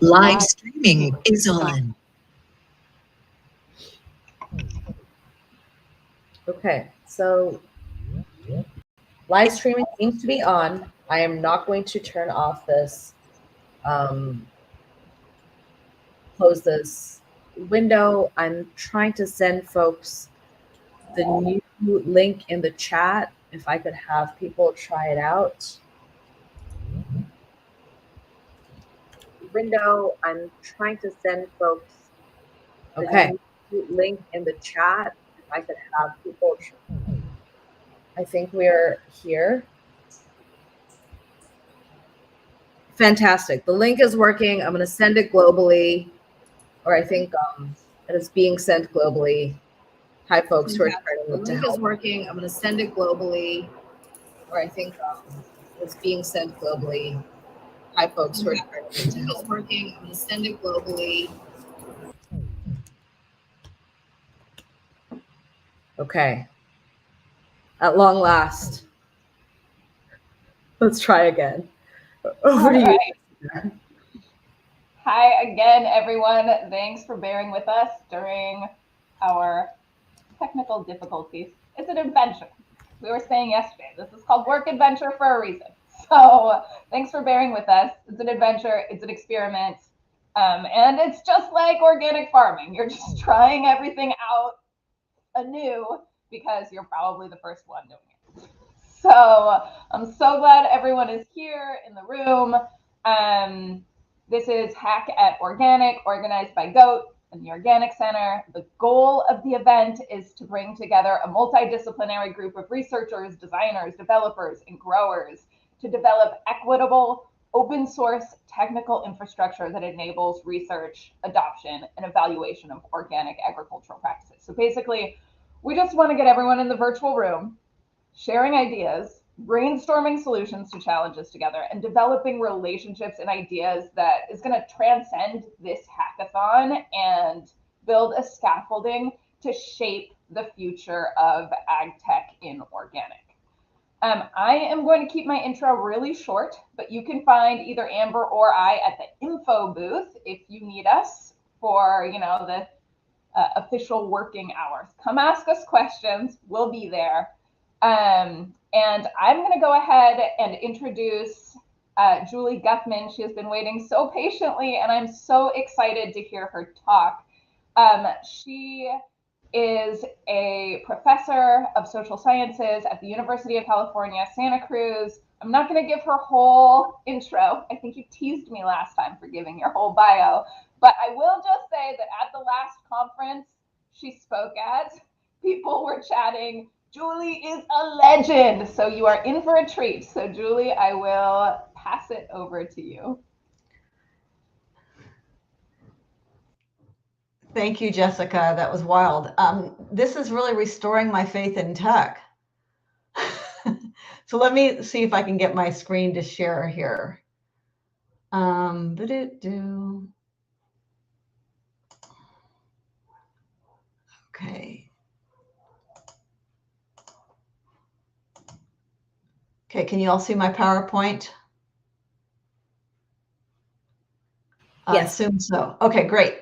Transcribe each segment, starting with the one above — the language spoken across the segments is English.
Live streaming is on. Okay, so live streaming seems to be on. I am not going to turn off this, close this window. I'm trying to send folks the new link in the chat. If I could have people try it out. Window, I'm trying to send folks the new link in the chat. If I could have people try. I think we're here. Fantastic. The link is working. I'm going to send it globally, or I think it is being sent globally. Hi, folks who are trying to help. The link is working. I'm going to send it globally, or I think it's being sent globally. Hi, folks who are trying to help. The link is working. I'm going to send it globally. Okay. At long last. Let's try again. Over to you. Hi again, everyone. Thanks for bearing with us during our technical difficulties. It's an adventure. We were saying yesterday, this is called work adventure for a reason. So thanks for bearing with us. It's an adventure, it's an experiment, and it's just like organic farming. You're just trying everything out anew because you're probably the first one doing it. So I'm so glad everyone is here in the room. This is Hack at Organic, organized by GOAT and the Organic Center. The goal of the event is to bring together a multidisciplinary group of researchers, designers, developers, and growers to develop equitable, open source technical infrastructure that enables research, adoption, and evaluation of organic agricultural practices. So basically, we just want to get everyone in the virtual room, sharing ideas, brainstorming solutions to challenges together, and developing relationships and ideas that is going to transcend this hackathon and build a scaffolding to shape the future of ag tech in organic. I am going to keep my intro really short, but you can find either Amber or I at the info booth if you need us for, the official working hours. Come ask us questions. We'll be there. And I'm going to go ahead and introduce Julie Guthman. She has been waiting so patiently, and I'm so excited to hear her talk. She is a professor of social sciences at the University of California, Santa Cruz. I'm not going to give her whole intro. I think you teased me last time for giving your whole bio, but I will just say that at the last conference she spoke at, people were chatting, Julie is a legend. So you are in for a treat. So Julie, I will pass it over to you. Thank you, Jessica. That was wild. This is really restoring my faith in tech. So let me see if I can get my screen to share here. Okay. Okay, can you all see my PowerPoint? Yes. I assume so. Okay, great.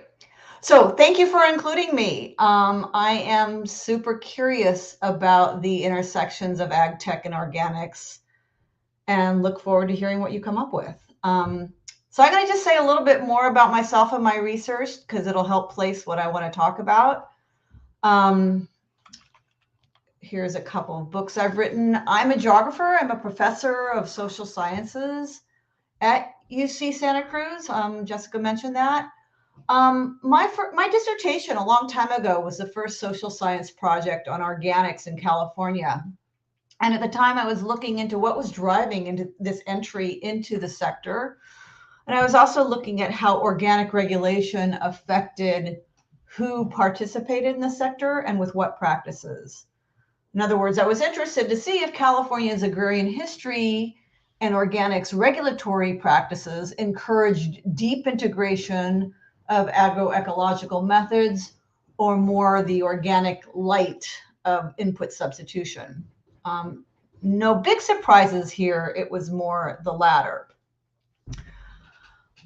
So thank you for including me. I am super curious about the intersections of ag tech and organics and look forward to hearing what you come up with. So I'm going to just say a little bit more about myself and my research because it'll help place what I want to talk about. Here's a couple of books I've written. I'm a geographer. I'm a professor of social sciences at UC Santa Cruz. Jessica mentioned that. My dissertation a long time ago was the first social science project on organics in California. And at the time I was looking into what was driving into this entry into the sector. And I was also looking at how organic regulation affected who participated in the sector and with what practices. In other words, I was interested to see if California's agrarian history and organics regulatory practices encouraged deep integration of agroecological methods or more the organic light of input substitution. No big surprises here. It was more the latter.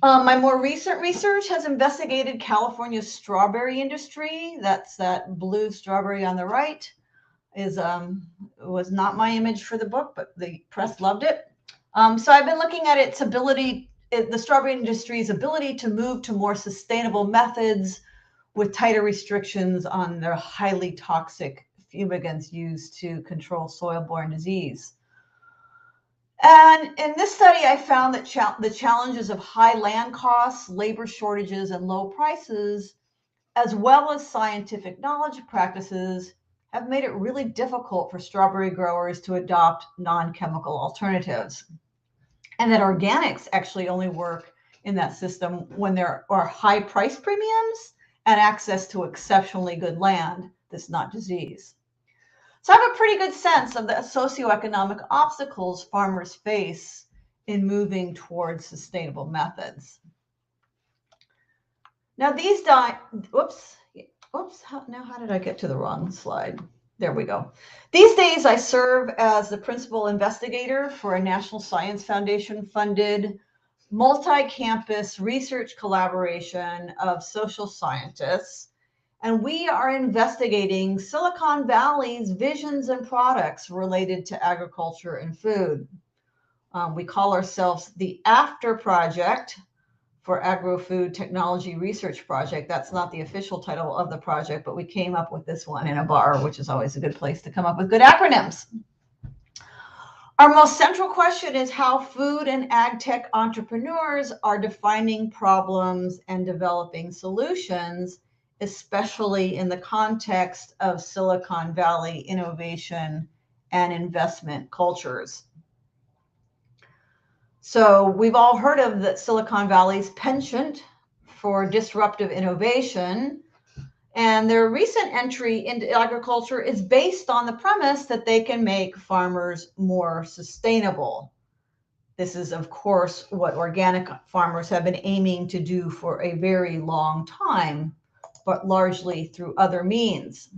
My more recent research has investigated California's strawberry industry. That's that blue strawberry on the right. Was not my image for the book, but the press loved it. So I've been looking at its ability, the strawberry industry's ability to move to more sustainable methods with tighter restrictions on their highly toxic fumigants used to control soil-borne disease. And in this study, I found that the challenges of high land costs, labor shortages, and low prices, as well as scientific knowledge practices, have made it really difficult for strawberry growers to adopt non-chemical alternatives. And that organics actually only work in that system when there are high price premiums and access to exceptionally good land that's not disease. So I have a pretty good sense of the socioeconomic obstacles farmers face in moving towards sustainable methods. Now how did I get to the wrong slide? There we go. These days I serve as the principal investigator for a National Science Foundation funded multi-campus research collaboration of social scientists. And we are investigating Silicon Valley's visions and products related to agriculture and food. We call ourselves the After Project for Agro-Food Technology Research Project. That's not the official title of the project, but we came up with this one in a bar, which is always a good place to come up with good acronyms. Our most central question is how food and ag tech entrepreneurs are defining problems and developing solutions, especially in the context of Silicon Valley innovation and investment cultures. So we've all heard of the Silicon Valley's penchant for disruptive innovation, and their recent entry into agriculture is based on the premise that they can make farmers more sustainable. This is, of course, what organic farmers have been aiming to do for a very long time, but largely through other means.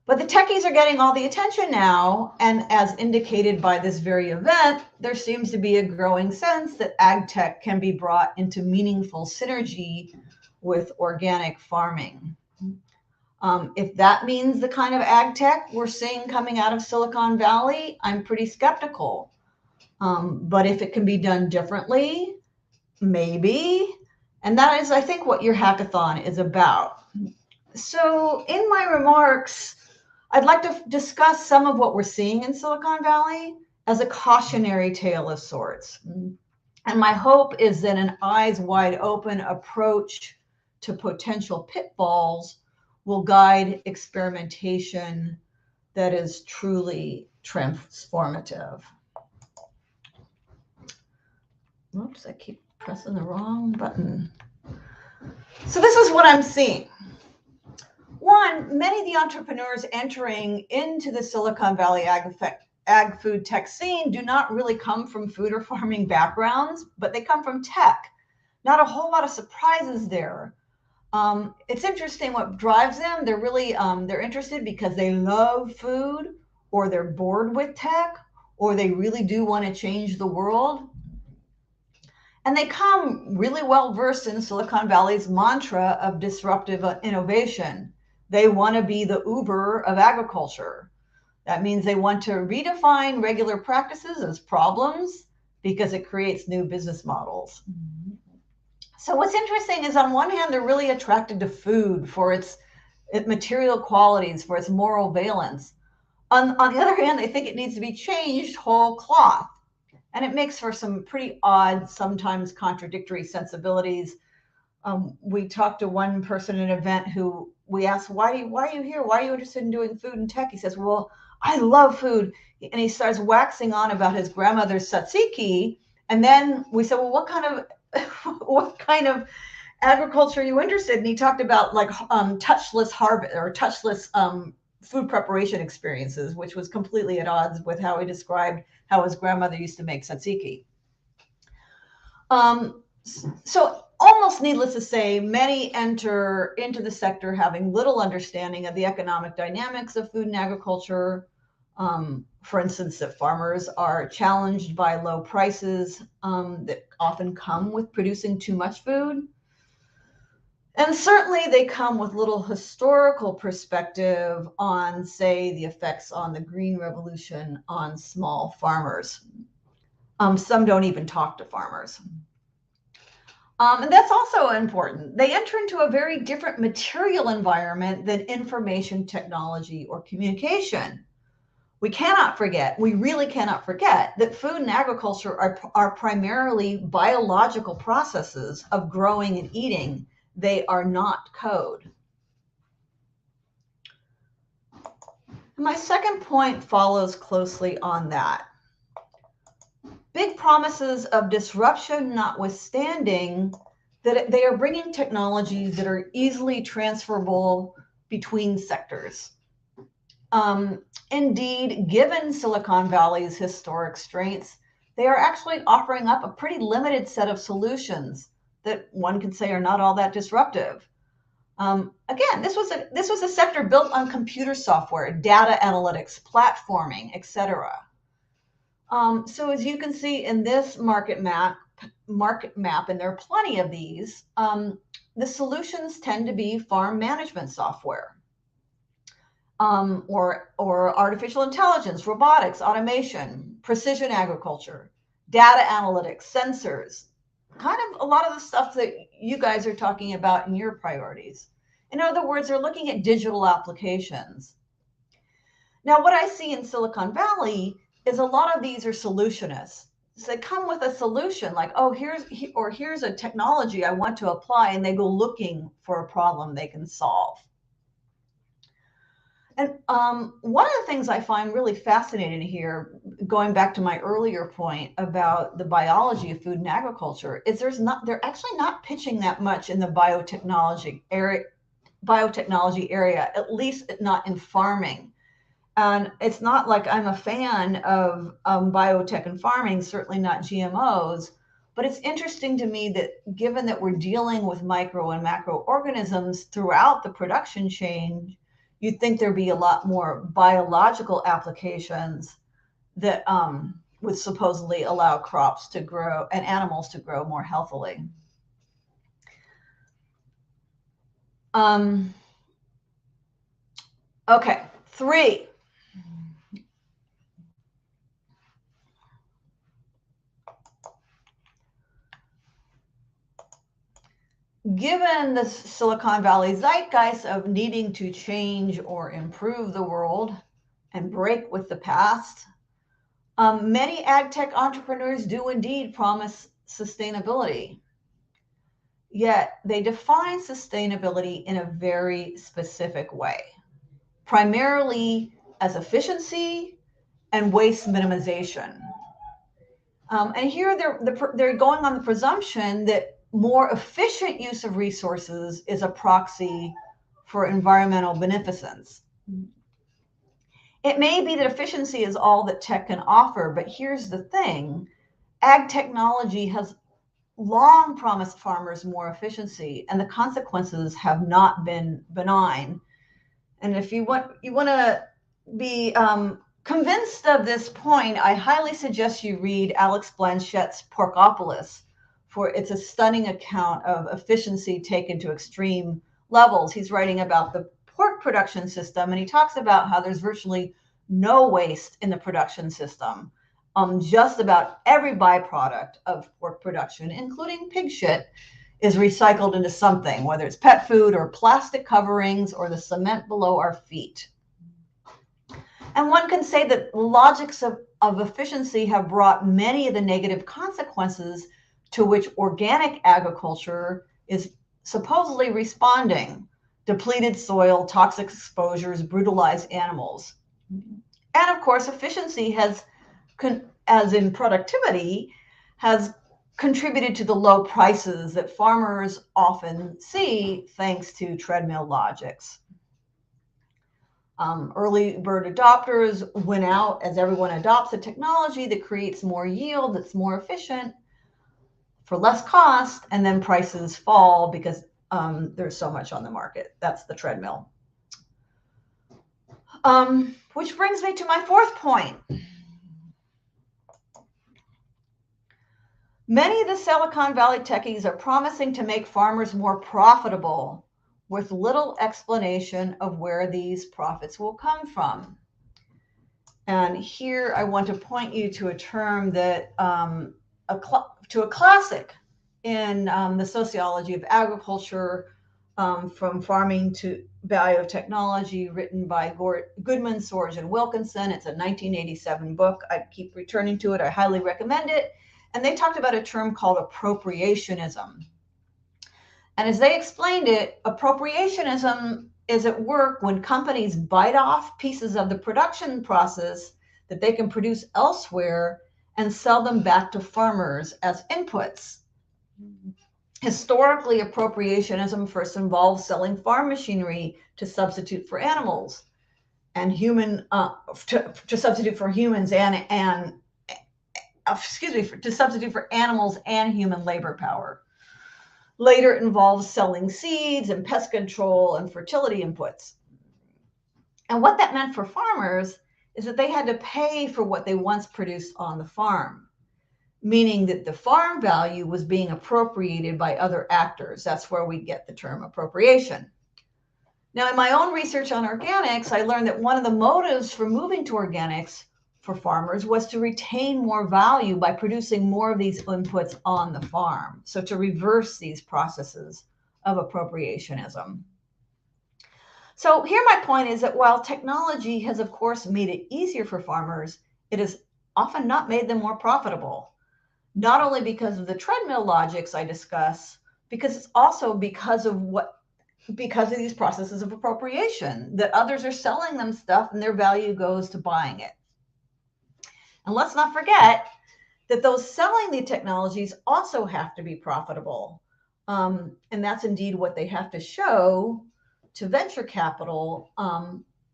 But the techies are getting all the attention now, and as indicated by this very event, there seems to be a growing sense that ag tech can be brought into meaningful synergy with organic farming. If that means the kind of ag tech we're seeing coming out of Silicon Valley, I'm pretty skeptical. But if it can be done differently, maybe. And that is, I think, what your hackathon is about. So in my remarks, I'd like to discuss some of what we're seeing in Silicon Valley as a cautionary tale of sorts. And my hope is that an eyes wide open approach to potential pitfalls will guide experimentation that is truly transformative. Oops, I keep pressing the wrong button. So this is what I'm seeing. One, many of the entrepreneurs entering into the Silicon Valley ag food tech scene do not really come from food or farming backgrounds, but they come from tech. Not a whole lot of surprises there. It's interesting what drives them. They're really, they're interested because they love food, or they're bored with tech, or they really do want to change the world. And they come really well versed in Silicon Valley's mantra of disruptive innovation. They want to be the Uber of agriculture. That means they want to redefine regular practices as problems because it creates new business models. So what's interesting is, on one hand, they're really attracted to food for its material qualities, for its moral valence. On the other hand, they think it needs to be changed whole cloth. And it makes for some pretty odd, sometimes contradictory sensibilities. We talked to one person at an event who we asked, why are you here? Why are you interested in doing food and tech? He says, well, I love food. And he starts waxing on about his grandmother's tzatziki. And then we said, well, what kind of agriculture are you interested in? And he talked about like touchless harvest or touchless food preparation experiences, which was completely at odds with how he described how his grandmother used to make tzatziki. So almost needless to say, many enter into the sector having little understanding of the economic dynamics of food and agriculture. For instance, that farmers are challenged by low prices that often come with producing too much food. And certainly they come with little historical perspective on, say, the effects on the Green Revolution on small farmers. Some don't even talk to farmers. And that's also important. They enter into a very different material environment than information technology or communication. We really cannot forget that food and agriculture are primarily biological processes of growing and eating. They are not code. My second point follows closely on that. Big promises of disruption notwithstanding, that they are bringing technologies that are easily transferable between sectors. Indeed, given Silicon Valley's historic strengths, they are actually offering up a pretty limited set of solutions that one could say are not all that disruptive. Again, this was a sector built on computer software, data analytics, platforming, etc. So as you can see in this market map, and there are plenty of these, the solutions tend to be farm management software. Or artificial intelligence, robotics, automation, precision agriculture, data analytics, sensors, kind of a lot of the stuff that you guys are talking about in your priorities. In other words, they're looking at digital applications. Now, what I see in Silicon Valley is a lot of these are solutionists. So they come with a solution like, oh, here's a technology I want to apply, and they go looking for a problem they can solve. And one of the things I find really fascinating here, going back to my earlier point about the biology of food and agriculture, is they're actually not pitching that much in the biotechnology area, at least not in farming. And it's not like I'm a fan of biotech and farming, certainly not GMOs, but it's interesting to me that given that we're dealing with micro and macroorganisms throughout the production chain, you'd think there'd be a lot more biological applications that would supposedly allow crops to grow and animals to grow more healthily. Okay, 3. Given the Silicon Valley zeitgeist of needing to change or improve the world and break with the past, many ag tech entrepreneurs do indeed promise sustainability. Yet they define sustainability in a very specific way, primarily as efficiency and waste minimization. And here they're going on the presumption that more efficient use of resources is a proxy for environmental beneficence. It may be that efficiency is all that tech can offer, but here's the thing. Ag technology has long promised farmers more efficiency, and the consequences have not been benign. And if you want to be convinced of this point, I highly suggest you read Alex Blanchette's Porkopolis, for it's a stunning account of efficiency taken to extreme levels. He's writing about the pork production system, and he talks about how there's virtually no waste in the production system. Just about every byproduct of pork production, including pig shit, is recycled into something, whether it's pet food or plastic coverings or the cement below our feet. And one can say that logics of efficiency have brought many of the negative consequences to which organic agriculture is supposedly responding: depleted soil, toxic exposures, brutalized animals. And of course, efficiency as in productivity, has contributed to the low prices that farmers often see thanks to treadmill logics. Early bird adopters win out as everyone adopts a technology that creates more yield, that's more efficient, for less cost, and then prices fall because there's so much on the market. That's the treadmill. Which brings me to my fourth point. Many of the Silicon Valley techies are promising to make farmers more profitable with little explanation of where these profits will come from. And here I want to point you to a term that, to a classic in the sociology of agriculture, from farming to biotechnology, written by Goodman, Sorge, and Wilkinson. It's a 1987 book. I keep returning to it. I highly recommend it. And they talked about a term called appropriationism. And as they explained it, appropriationism is at work when companies bite off pieces of the production process that they can produce elsewhere and sell them back to farmers as inputs. Historically, appropriationism first involved selling farm machinery to substitute for animals and to substitute for humans to substitute for animals and human labor power. Later, it involves selling seeds and pest control and fertility inputs. And what that meant for farmers is that they had to pay for what they once produced on the farm, meaning that the farm value was being appropriated by other actors. That's where we get the term appropriation. Now, in my own research on organics, I learned that one of the motives for moving to organics for farmers was to retain more value by producing more of these inputs on the farm. So to reverse these processes of appropriationism. So here my point is that while technology has, of course, made it easier for farmers, it has often not made them more profitable. Not only because of the treadmill logics I discuss, because it's also because of these processes of appropriation, that others are selling them stuff and their value goes to buying it. And let's not forget that those selling the technologies also have to be profitable. And that's indeed what they have to show to venture capital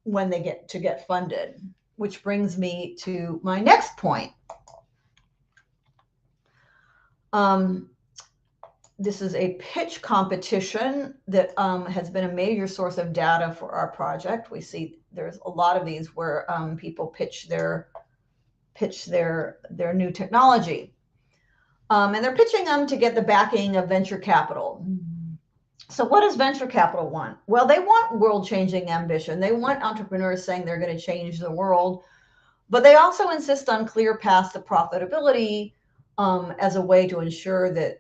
when they get funded, which brings me to my next point. This is a pitch competition that has been a major source of data for our project. We see there's a lot of these where people pitch their new technology. And they're pitching them to get the backing of venture capital. So what does venture capital want? Well, they want world-changing ambition. They want entrepreneurs saying they're going to change the world, but they also insist on clear paths to profitability as a way to ensure that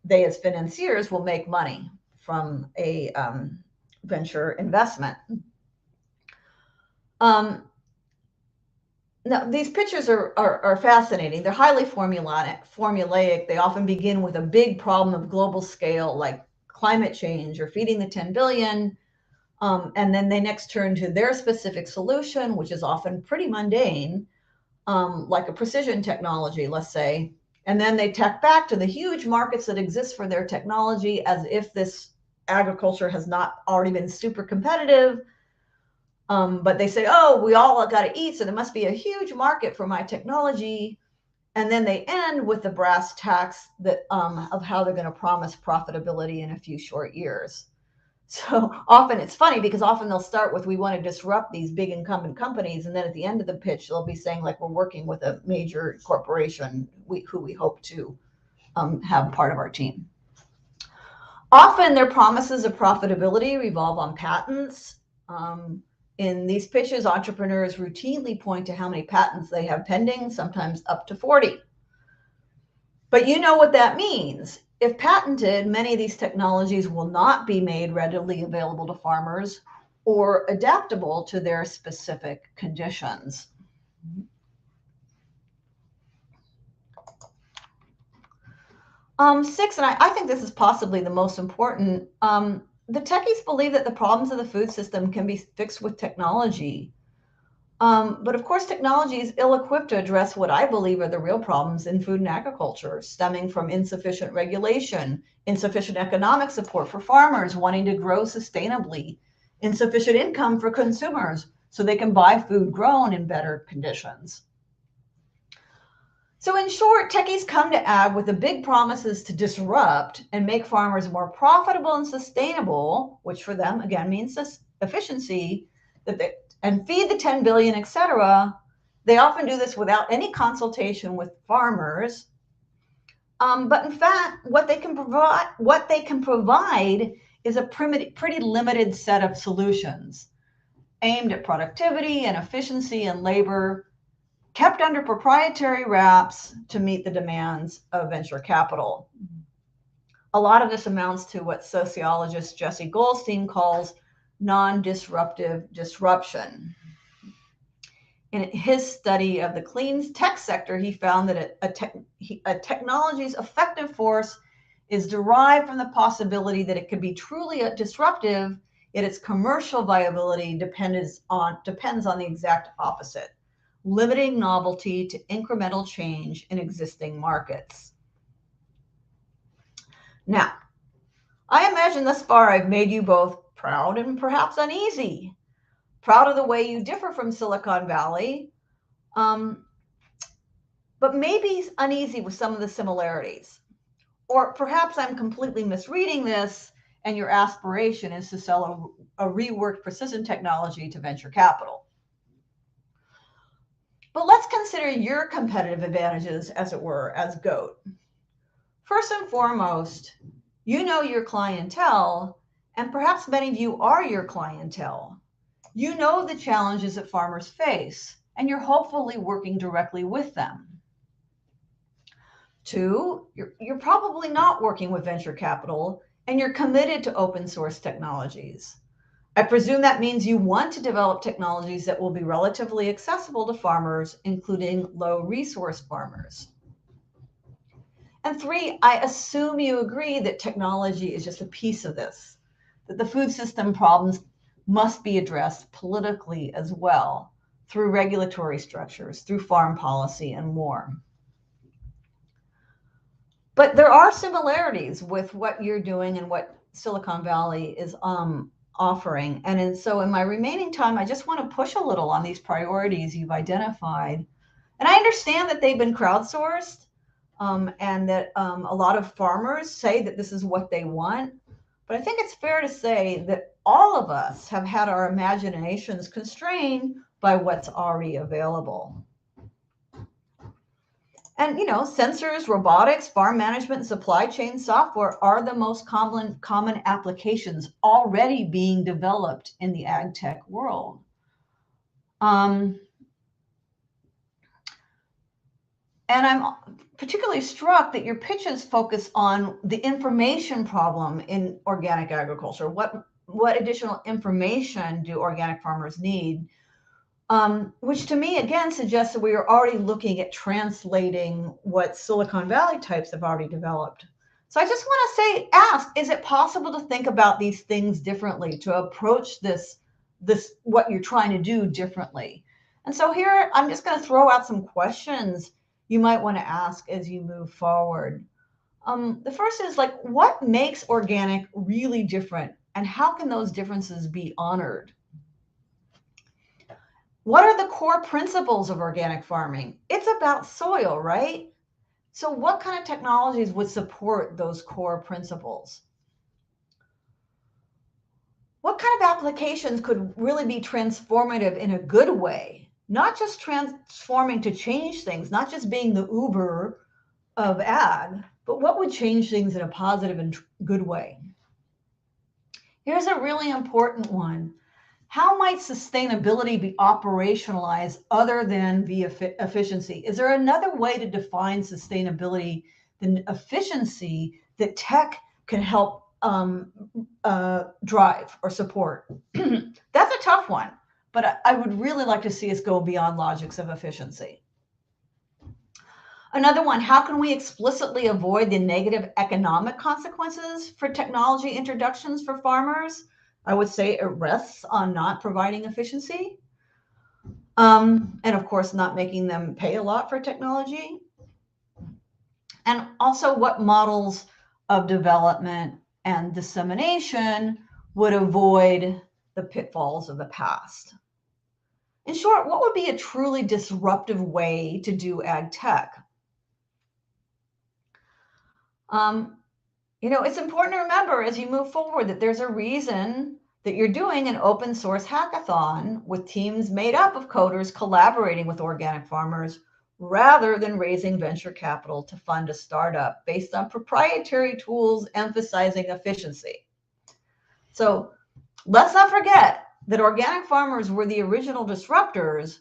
they as financiers will make money from a venture investment. Now, these pictures are fascinating. They're highly formulaic. They often begin with a big problem of global scale, like climate change or feeding the 10 billion. And then they next turn to their specific solution, which is often pretty mundane, like a precision technology, let's say. And then they tack back to the huge markets that exist for their technology, as if this agriculture has not already been super competitive. But they say, oh, we all got to eat, so there must be a huge market for my technology. And then they end with the brass tacks that of how they're going to promise profitability in a few short years. So often it's funny because often they'll start with, we want to disrupt these big incumbent companies. And then at the end of the pitch, they'll be saying, like, we're working with a major corporation who we hope to have part of our team. Often their promises of profitability revolve on patents. In these pitches, entrepreneurs routinely point to how many patents they have pending, sometimes up to 40. But you know what that means. If patented, many of these technologies will not be made readily available to farmers or adaptable to their specific conditions. Six, and I think this is possibly the most important, the techies believe that the problems of the food system can be fixed with technology. But of course, technology is ill-equipped to address what I believe are the real problems in food and agriculture, stemming from insufficient regulation, insufficient economic support for farmers wanting to grow sustainably, insufficient income for consumers so they can buy food grown in better conditions. So in short, techies come to ag with the big promises to disrupt and make farmers more profitable and sustainable, which for them, again, means efficiency, that and feed the 10 billion, etc. They often do this without any consultation with farmers. But in fact, what they can provide is a pretty limited set of solutions aimed at productivity and efficiency and labor, kept under proprietary wraps to meet the demands of venture capital. A lot of this amounts to what sociologist Jesse Goldstein calls non-disruptive disruption. In his study of the clean tech sector, he found that a technology's effective force is derived from the possibility that it could be truly disruptive, yet its commercial viability depends on the exact opposite, limiting novelty to incremental change in existing markets. Now, I imagine thus far I've made you both proud and perhaps uneasy. Proud of the way you differ from Silicon Valley, but maybe uneasy with some of the similarities. Or perhaps I'm completely misreading this and your aspiration is to sell a reworked precision technology to venture capital. But let's consider your competitive advantages, as it were, as GOAT. First and foremost, you know your clientele, and perhaps many of you are your clientele. You know the challenges that farmers face, and you're hopefully working directly with them. Two, you're probably not working with venture capital, and you're committed to open source technologies. I presume that means you want to develop technologies that will be relatively accessible to farmers, including low resource farmers. And three, I assume you agree that technology is just a piece of this, that the food system problems must be addressed politically as well, through regulatory structures, through farm policy, and more. But there are similarities with what you're doing and what Silicon Valley is offering. And so in my remaining time, I just want to push a little on these priorities you've identified. And I understand that they've been crowdsourced and that a lot of farmers say that this is what they want. But I think it's fair to say that all of us have had our imaginations constrained by what's already available. And, you know, sensors, robotics, farm management, and supply chain software are the most common applications already being developed in the ag tech world. And I'm particularly struck that your pitches focus on the information problem in organic agriculture. What additional information do organic farmers need? Which to me, again, suggests that we are already looking at translating what Silicon Valley types have already developed. So I just want to ask, is it possible to think about these things differently, to approach this what you're trying to do differently? And so here, I'm just going to throw out some questions you might want to ask as you move forward. The first is like, what makes organic really different, and how can those differences be honored? What are the core principles of organic farming? It's about soil, right? So what kind of technologies would support those core principles? What kind of applications could really be transformative in a good way? Not just transforming to change things, not just being the Uber of ag, but what would change things in a positive and good way? Here's a really important one. How might sustainability be operationalized other than via efficiency? Is there another way to define sustainability than efficiency that tech can help drive or support? That's a tough one, but I would really like to see us go beyond logics of efficiency. Another one, how can we explicitly avoid the negative economic consequences for technology introductions for farmers? I would say it rests on not providing efficiency, and of course, not making them pay a lot for technology. And also what models of development and dissemination would avoid the pitfalls of the past. In short, what would be a truly disruptive way to do ag tech? You know, it's important to remember as you move forward that there's a reason that you're doing an open source hackathon with teams made up of coders collaborating with organic farmers rather than raising venture capital to fund a startup based on proprietary tools emphasizing efficiency. So let's not forget that organic farmers were the original disruptors,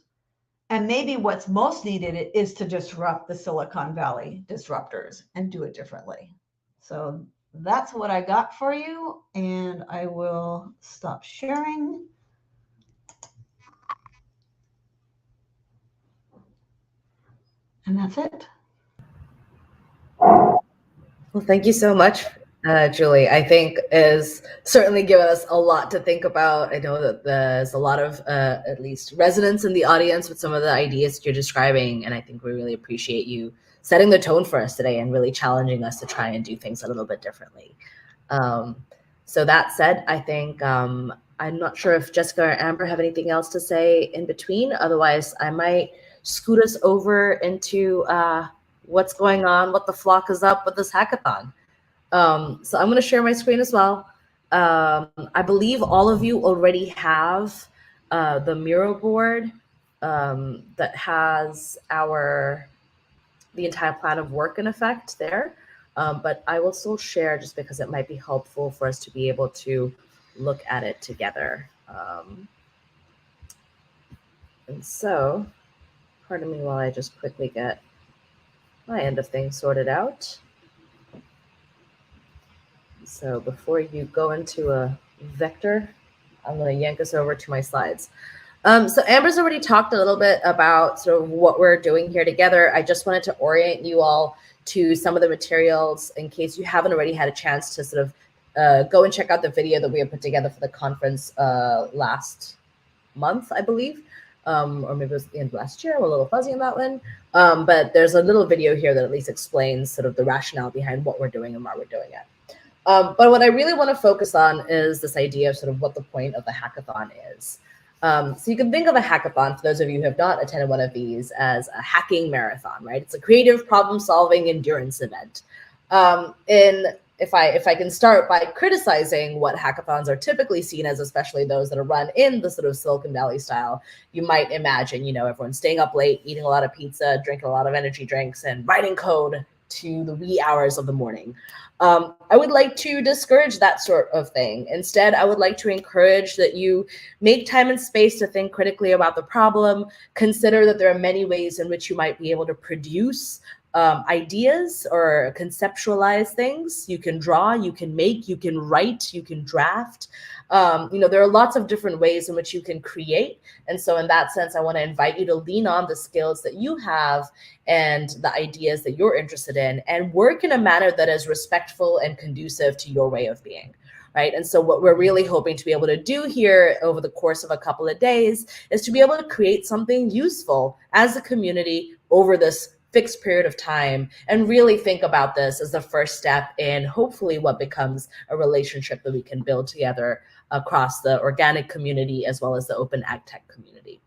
and maybe what's most needed is to disrupt the Silicon Valley disruptors and do it differently. So that's what I got for you, and I will stop sharing. And that's it. Well, thank you so much, Julie. I think is certainly given us a lot to think about. I know that there's a lot of at least resonance in the audience with some of the ideas that you're describing, and I think we really appreciate you setting the tone for us today and really challenging us to try and do things a little bit differently. So that said, I think I'm not sure if Jessica or Amber have anything else to say in between. Otherwise, I might scoot us over into what's going on, what the flock is up with this hackathon. So I'm going to share my screen as well. I believe all of you already have the Miro board that has the entire plan of work in effect there. But I will still share just because it might be helpful for us to be able to look at it together. And so, pardon me while I just quickly get my end of things sorted out. So before you go into a vector, I'm going to yank us over to my slides. So Amber's already talked a little bit about sort of what we're doing here together. I just wanted to orient you all to some of the materials in case you haven't already had a chance to sort of go and check out the video that we have put together for the conference last month, I believe. Or maybe it was the end of last year. I'm a little fuzzy on that one. But there's a little video here that at least explains sort of the rationale behind what we're doing and why we're doing it. But what I really want to focus on is this idea of sort of what the point of the hackathon is. So you can think of a hackathon, for those of you who have not attended one of these, as a hacking marathon, right? It's a creative problem-solving endurance event. If I can start by criticizing what hackathons are typically seen as, especially those that are run in the sort of Silicon Valley style, you might imagine, you know, everyone staying up late, eating a lot of pizza, drinking a lot of energy drinks, and writing code to the wee hours of the morning. I would like to discourage that sort of thing. Instead, I would like to encourage that you make time and space to think critically about the problem, consider that there are many ways in which you might be able to produce ideas or conceptualize things. You can draw, you can make, you can write, you can draft. You know, there are lots of different ways in which you can create. And so in that sense, I want to invite you to lean on the skills that you have and the ideas that you're interested in and work in a manner that is respectful and conducive to your way of being. Right. And so what we're really hoping to be able to do here over the course of a couple of days is to be able to create something useful as a community over this fixed period of time and really think about this as the first step in hopefully what becomes a relationship that we can build together across the organic community as well as the open ag tech community.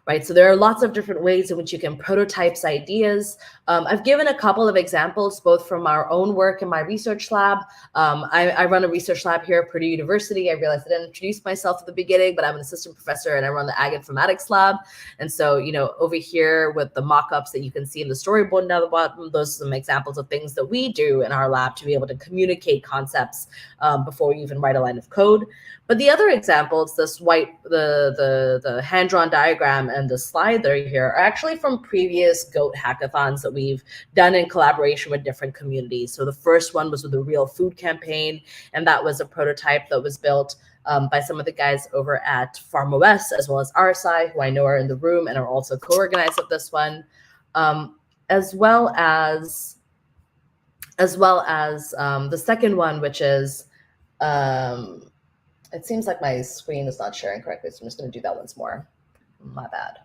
Right, so there are lots of different ways in which you can prototype ideas. I've given a couple of examples, both from our own work in my research lab. I run a research lab here at Purdue University. I realized I didn't introduce myself at the beginning, but I'm an assistant professor and I run the Ag Informatics lab. And so, you know, over here with the mockups that you can see in the storyboard down the bottom, those are some examples of things that we do in our lab to be able to communicate concepts before you even write a line of code. But the other examples, the hand-drawn diagram and the slide that are here are actually from previous GOAT hackathons that we've done in collaboration with different communities. So the first one was with the Real Food Campaign, and that was a prototype that was built by some of the guys over at PharmOS, as well as RSI, who I know are in the room and are also co-organized with this one, as well as the second one, which is, it seems like my screen is not sharing correctly, so I'm just going to do that once more. My bad.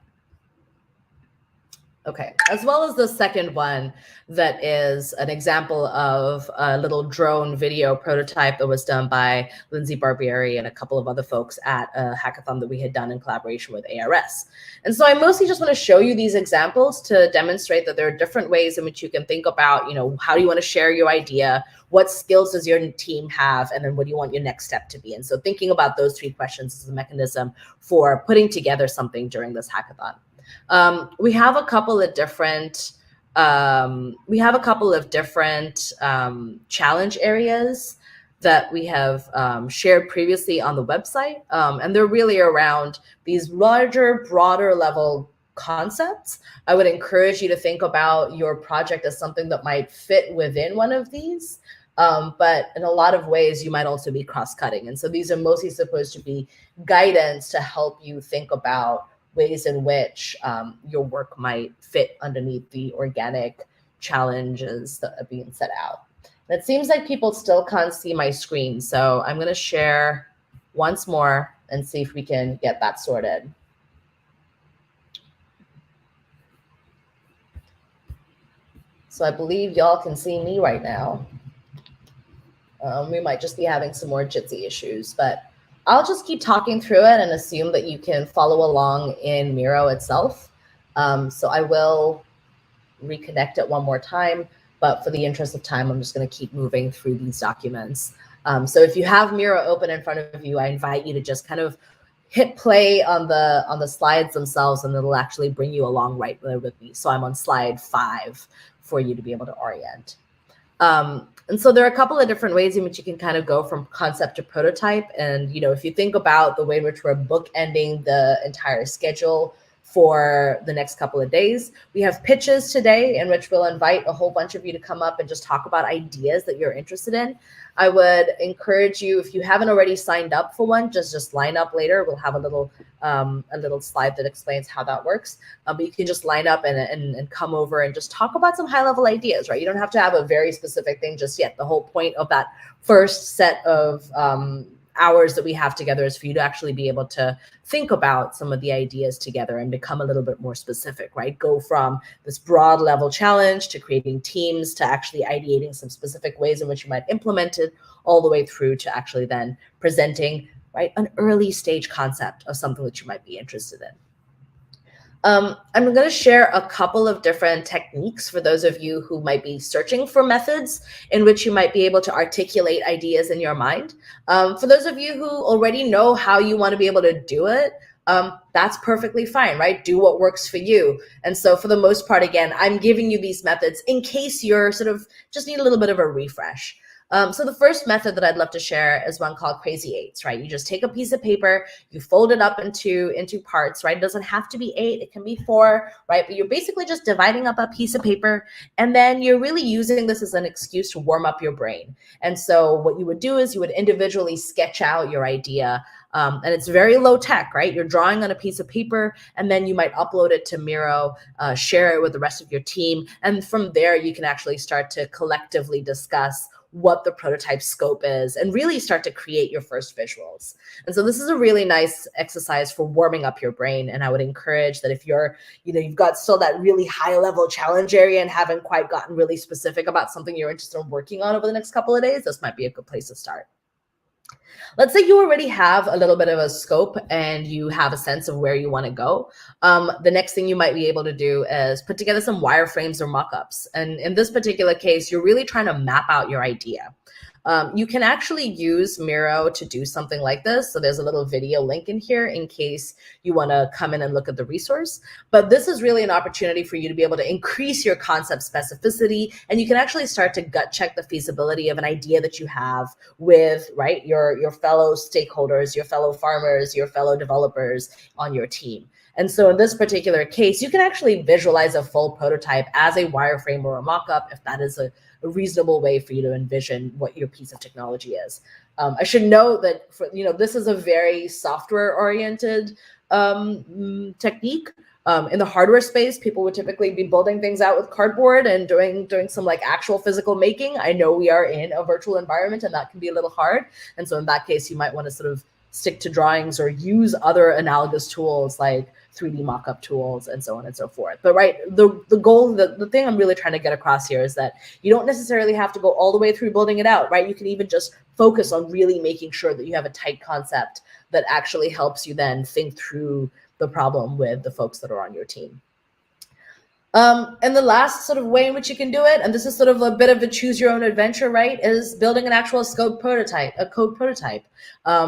Okay, as well as the second one that is an example of a little drone video prototype that was done by Lindsay Barbieri and a couple of other folks at a hackathon that we had done in collaboration with ARS. And so I mostly just want to show you these examples to demonstrate that there are different ways in which you can think about, how do you want to share your idea? What skills does your team have? And then what do you want your next step to be? And so thinking about those three questions is a mechanism for putting together something during this hackathon. We have a couple of different challenge areas that we have shared previously on the website, and they're really around these larger, broader level concepts. I would encourage you to think about your project as something that might fit within one of these. But in a lot of ways, you might also be cross-cutting. And so these are mostly supposed to be guidance to help you think about ways in which your work might fit underneath the organic challenges that are being set out. And it seems like people still can't see my screen, so I'm going to share once more and see if we can get that sorted. So I believe y'all can see me right now. We might just be having some more Jitsi issues, but I'll just keep talking through it and assume that you can follow along in Miro itself. So I will reconnect it one more time, but for the interest of time, I'm just going to keep moving through these documents. So if you have Miro open in front of you, I invite you to just kind of hit play on the slides themselves, and it'll actually bring you along right there with me. So I'm on slide 5 for you to be able to orient. And so there are a couple of different ways in which you can kind of go from concept to prototype. And, if you think about the way in which we're bookending the entire schedule for the next couple of days, we have pitches today in which we'll invite a whole bunch of you to come up and just talk about ideas that you're interested in. I would encourage you, if you haven't already signed up for one, just line up later. We'll have a little slide that explains how that works. But you can just line up and come over and just talk about some high level ideas, right? You don't have to have a very specific thing just yet. The whole point of that first set of hours that we have together is for you to actually be able to think about some of the ideas together and become a little bit more specific, right? Go from this broad level challenge to creating teams to actually ideating some specific ways in which you might implement it, all the way through to actually then presenting, right, an early stage concept of something that you might be interested in. I'm going to share a couple of different techniques for those of you who might be searching for methods in which you might be able to articulate ideas in your mind. For those of you who already know how you want to be able to do it, that's perfectly fine, right? Do what works for you. And so for the most part, again, I'm giving you these methods in case you're sort of just need a little bit of a refresh. So the first method that I'd love to share is one called Crazy Eights, right? You just take a piece of paper, you fold it up into parts, right? It doesn't have to be 8, it can be 4, right? But you're basically just dividing up a piece of paper, and then you're really using this as an excuse to warm up your brain. And so what you would do is you would individually sketch out your idea, and it's very low tech, right? You're drawing on a piece of paper, and then you might upload it to Miro, share it with the rest of your team, and from there you can actually start to collectively discuss what the prototype scope is and really start to create your first visuals. And so this is a really nice exercise for warming up your brain. And I would encourage that if you're, you've got still that really high level challenge area and haven't quite gotten really specific about something you're interested in working on over the next couple of days, this might be a good place to start. Let's say you already have a little bit of a scope and you have a sense of where you want to go. The next thing you might be able to do is put together some wireframes or mockups. And in this particular case, you're really trying to map out your idea. You can actually use Miro to do something like this. So there's a little video link in here in case you want to come in and look at the resource. But this is really an opportunity for you to be able to increase your concept specificity, and you can actually start to gut check the feasibility of an idea that you have with, right, your fellow stakeholders, your fellow farmers, your fellow developers on your team. And so in this particular case, you can actually visualize a full prototype as a wireframe or a mockup if that is a reasonable way for you to envision what your piece of technology is. I should note that this is a very software-oriented technique. In the hardware space, people would typically be building things out with cardboard and doing some like actual physical making. I know we are in a virtual environment and that can be a little hard. And so in that case, you might want to sort of stick to drawings or use other analogous tools like 3D mockup tools, and so on and so forth. But right, the goal, the thing I'm really trying to get across here is that you don't necessarily have to go all the way through building it out, right? You can even just focus on really making sure that you have a tight concept that actually helps you then think through the problem with the folks that are on your team. And the last sort of way in which you can do it, and this is sort of a bit of a choose your own adventure, right, is building an actual code prototype.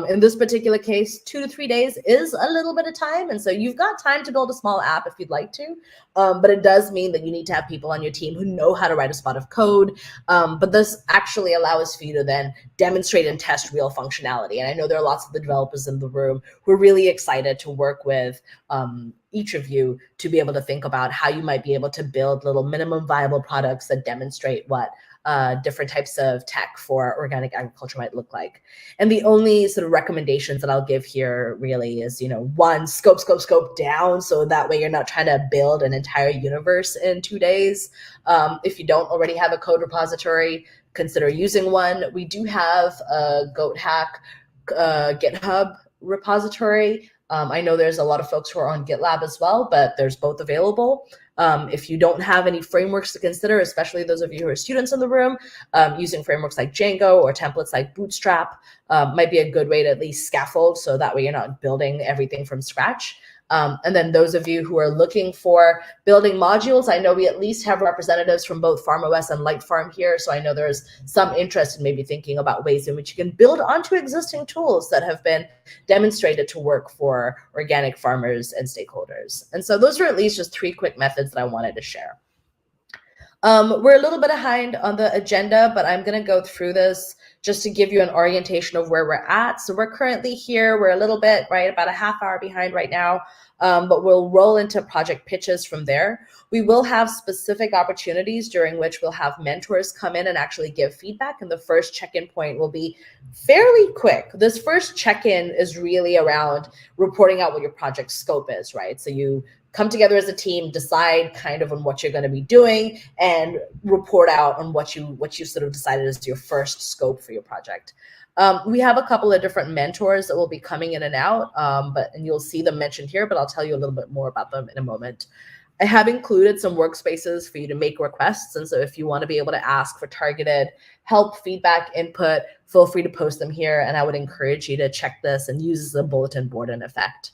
In this particular case, 2 to 3 days is a little bit of time. And so you've got time to build a small app if you'd like to, but it does mean that you need to have people on your team who know how to write a spot of code. But this actually allows for you to then demonstrate and test real functionality. And I know there are lots of the developers in the room who are really excited to work with each of you to be able to think about how you might be able to build little minimum viable products that demonstrate what different types of tech for organic agriculture might look like. And the only sort of recommendations that I'll give here really is, one, scope down. So that way you're not trying to build an entire universe in 2 days. If you don't already have a code repository, consider using one. We do have a Goat Hack GitHub repository. I know there's a lot of folks who are on GitLab as well, but there's both available. If you don't have any frameworks to consider, especially those of you who are students in the room, using frameworks like Django or templates like Bootstrap might be a good way to at least scaffold, so that way you're not building everything from scratch. And then those of you who are looking for building modules, I know we at least have representatives from both FarmOS and Lightfarm here. So I know there's some interest in maybe thinking about ways in which you can build onto existing tools that have been demonstrated to work for organic farmers and stakeholders. And so those are at least just 3 quick methods that I wanted to share. We're a little bit behind on the agenda, but I'm going to go through this just to give you an orientation of where we're at. So we're currently here. We're a little bit, about a half hour behind right now, but we'll roll into project pitches from there. We will have specific opportunities during which we'll have mentors come in and actually give feedback. And the first check-in point will be fairly quick. This first check-in is really around reporting out what your project scope is, right? So you come together as a team, decide kind of on what you're going to be doing, and report out on what you sort of decided is your first scope for your project. We have a couple of different mentors that will be coming in and out, and you'll see them mentioned here, but I'll tell you a little bit more about them in a moment. I have included some workspaces for you to make requests. And so if you want to be able to ask for targeted help, feedback, input, feel free to post them here. And I would encourage you to check this and use as a bulletin board in effect.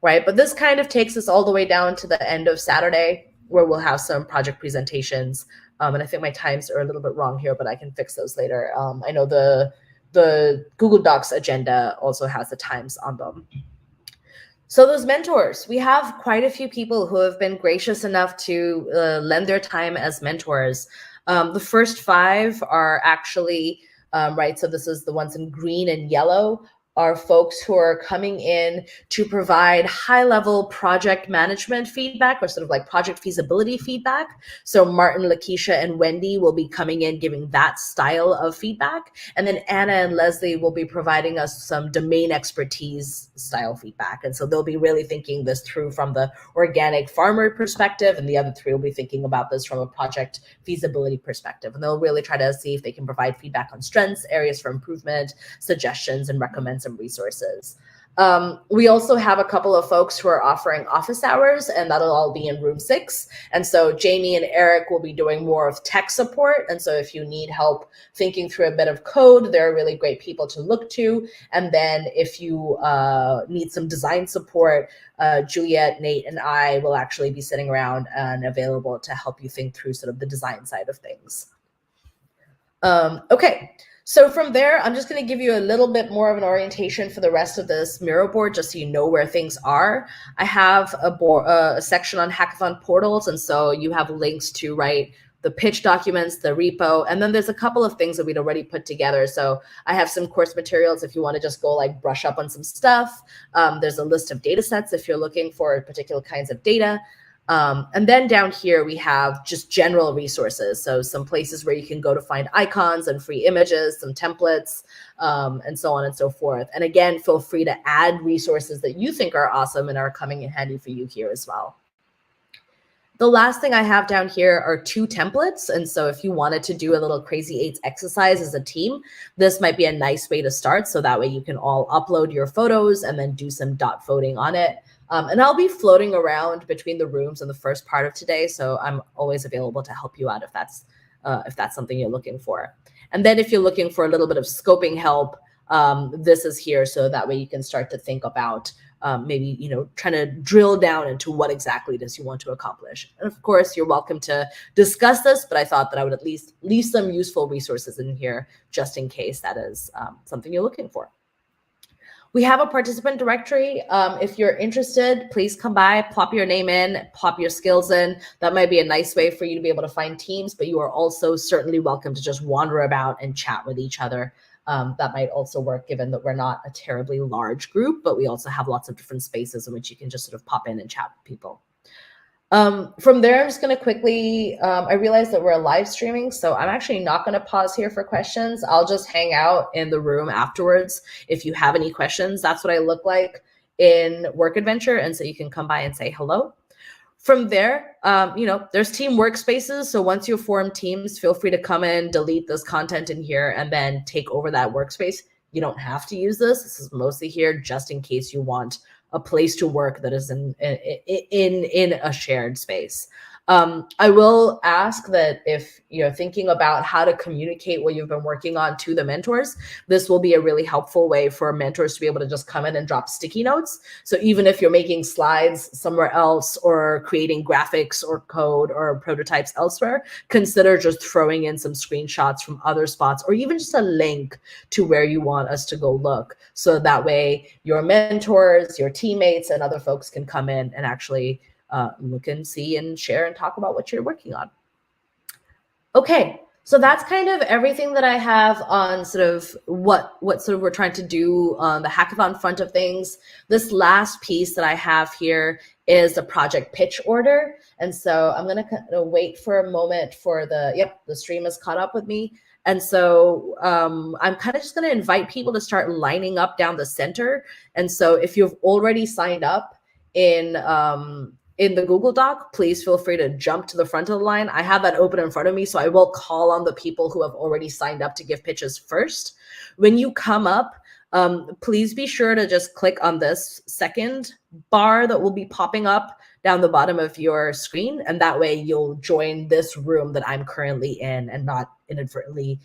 Right, but this kind of takes us all the way down to the end of Saturday, where we'll have some project presentations. And I think my times are a little bit wrong here, but I can fix those later. I know the Google Docs agenda also has the times on them. So those mentors, we have quite a few people who have been gracious enough to lend their time as mentors. The first 5 are actually, so this is the ones in green and yellow, are folks who are coming in to provide high-level project management feedback, or sort of like project feasibility feedback. So Martin, Lakeisha, and Wendy will be coming in giving that style of feedback. And then Anna and Leslie will be providing us some domain expertise style feedback. And so they'll be really thinking this through from the organic farmer perspective, and the other 3 will be thinking about this from a project feasibility perspective. And they'll really try to see if they can provide feedback on strengths, areas for improvement, suggestions, and recommend some resources. We also have a couple of folks who are offering office hours, and that'll all be in room 6. And so Jamie and Eric will be doing more of tech support. And so if you need help thinking through a bit of code, they're really great people to look to. And then if you need some design support, Juliet, Nate, and I will actually be sitting around and available to help you think through sort of the design side of things. Okay. So from there, I'm just going to give you a little bit more of an orientation for the rest of this Miro board, just so you know where things are. I have a section on hackathon portals, and so you have links to write the pitch documents, the repo, and then there's a couple of things that we'd already put together. So I have some course materials if you want to just go brush up on some stuff. There's a list of data sets if you're looking for particular kinds of data. And then down here, we have just general resources. So some places where you can go to find icons and free images, some templates, and so on and so forth. And again, feel free to add resources that you think are awesome and are coming in handy for you here as well. The last thing I have down here are 2 templates. And so if you wanted to do a little Crazy 8s exercise as a team, this might be a nice way to start. So that way you can all upload your photos and then do some dot voting on it. And I'll be floating around between the rooms in the first part of today, so I'm always available to help you out if that's something you're looking for. And then if you're looking for a little bit of scoping help, this is here, so that way you can start to think about maybe, trying to drill down into what exactly it is you want to accomplish. And of course, you're welcome to discuss this, but I thought that I would at least leave some useful resources in here just in case that is something you're looking for. We have a participant directory. If you're interested, please come by, plop your name in, plop your skills in. That might be a nice way for you to be able to find teams, but you are also certainly welcome to just wander about and chat with each other. That might also work, given that we're not a terribly large group, but we also have lots of different spaces in which you can just sort of pop in and chat with people. From there, I'm just going to quickly, I realize that we're live streaming, so I'm actually not going to pause here for questions. I'll just hang out in the room afterwards. If you have any questions, that's what I look like in Work Adventure. And so you can come by and say hello. From there, there's team workspaces. So once you form teams, feel free to come in, delete this content in here, and then take over that workspace. You don't have to use this. This is mostly here just in case you want a place to work that is in a shared space. I will ask that if you're thinking about how to communicate what you've been working on to the mentors, this will be a really helpful way for mentors to be able to just come in and drop sticky notes. So even if you're making slides somewhere else or creating graphics or code or prototypes elsewhere, consider just throwing in some screenshots from other spots, or even just a link to where you want us to go look. So that way your mentors, your teammates, and other folks can come in and actually look and see and share and talk about what you're working on. Okay, so that's kind of everything that I have on sort of what sort of we're trying to do on the hackathon front of things. This last piece that I have here is the project pitch order. And so I'm gonna kind of wait for a moment for the stream has caught up with me. And so I'm kind of just gonna invite people to start lining up down the center. And so if you've already signed up in the Google Doc, please feel free to jump to the front of the line. I have that open in front of me, so I will call on the people who have already signed up to give pitches first. When you come up, please be sure to just click on this second bar that will be popping up down the bottom of your screen, and that way you'll join this room that I'm currently in and not inadvertently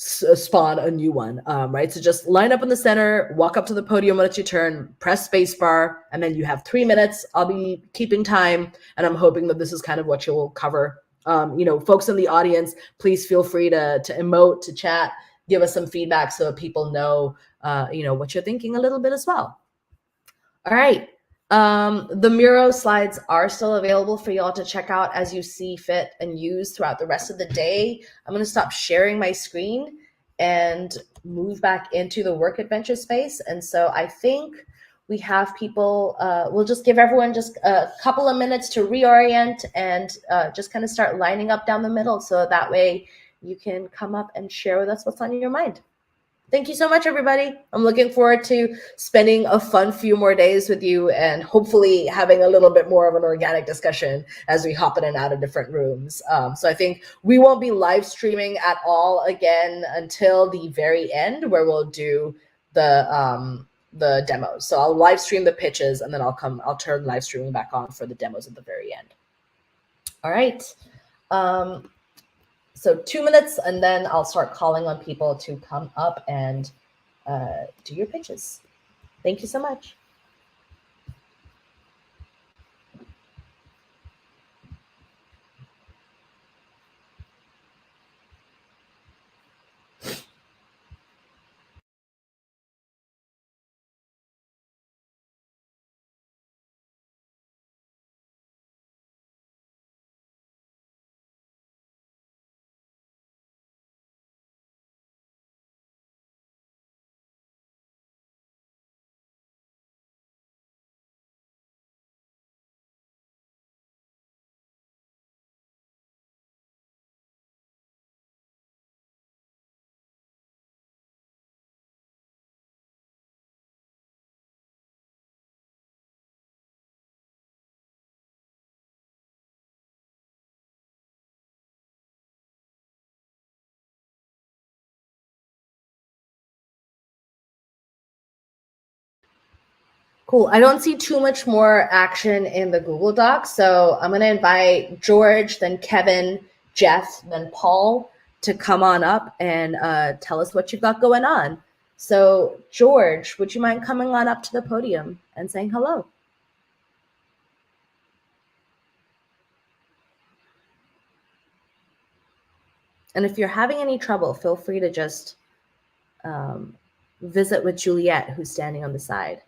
spawn a new one, right? So just line up in the center, walk up to the podium when it's your turn, press spacebar, and then you have 3 minutes. I'll be keeping time, and I'm hoping that this is kind of what you'll cover. Folks in the audience, please feel free to emote, to chat, give us some feedback so that people know, what you're thinking a little bit as well. All right. The Miro slides are still available for y'all to check out as you see fit and use throughout the rest of the day. I'm going to stop sharing my screen and move back into the Work Adventure space. And so I think we have people, we'll just give everyone just a couple of minutes to reorient and just kind of start lining up down the middle, so that way you can come up and share with us what's on your mind. Thank you so much, everybody. I'm looking forward to spending a fun few more days with you and hopefully having a little bit more of an organic discussion as we hop in and out of different rooms. So I think we won't be live streaming at all again until the very end, where we'll do the demos. So I'll live stream the pitches, and then I'll turn live streaming back on for the demos at the very end. All right. So 2 minutes, and then I'll start calling on people to come up and do your pitches. Thank you so much. Cool. I don't see too much more action in the Google Docs, so I'm going to invite George, then Kevin, Jeff, then Paul to come on up and tell us what you've got going on. So, George, would you mind coming on up to the podium and saying hello? And if you're having any trouble, feel free to just visit with Juliet, who's standing on the side.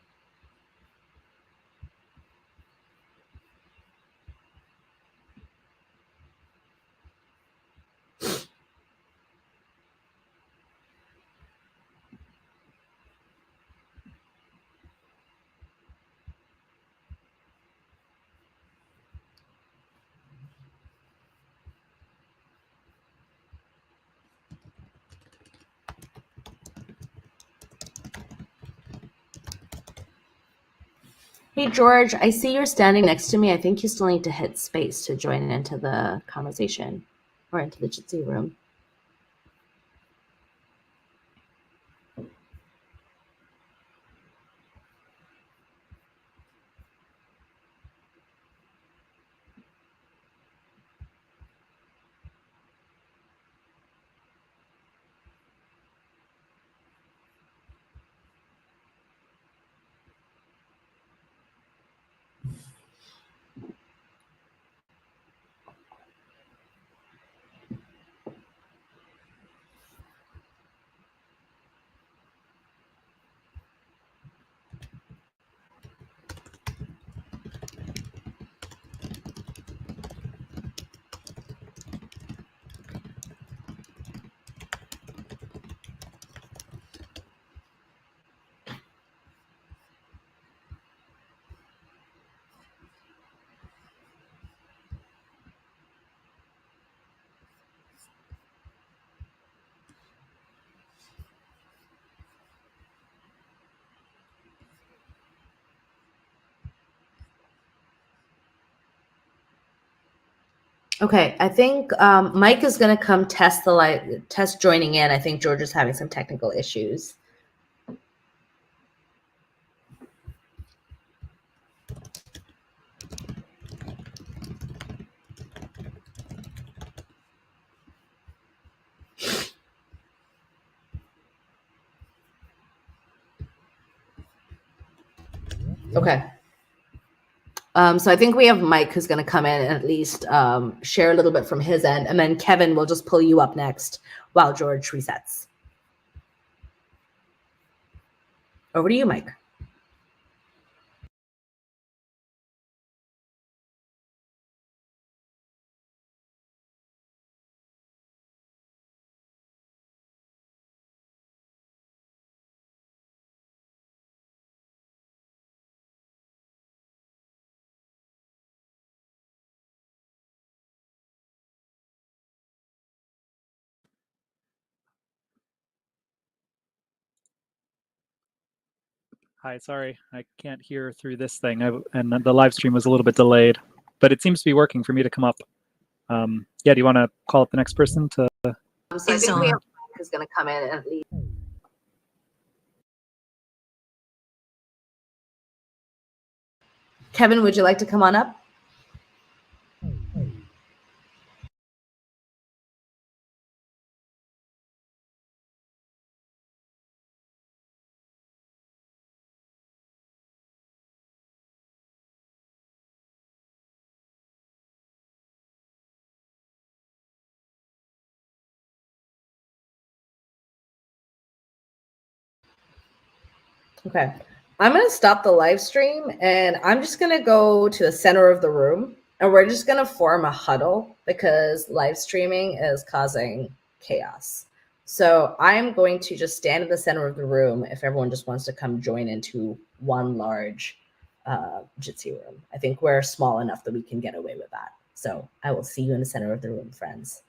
Hey, George, I see you're standing next to me. I think you still need to hit space to join into the conversation or into the Jitsi room. Okay, I think Mike is going to come test joining in. I think George is having some technical issues. Okay. So I think we have Mike who's going to come in and at least share a little bit from his end, and then Kevin will just pull you up next while George resets. Over to you, Mike. Hi, sorry, I can't hear through this thing, and the live stream was a little bit delayed, but it seems to be working for me to come up. Yeah, do you want to call up the next person to? So I think we have Mike who's going to come in and at least. Kevin, would you like to come on up? Okay, I'm going to stop the live stream and I'm just going to go to the center of the room and we're just going to form a huddle because live streaming is causing chaos. So I'm going to just stand in the center of the room if everyone just wants to come join into one large Jitsi room. I think we're small enough that we can get away with that. So I will see you in the center of the room, friends.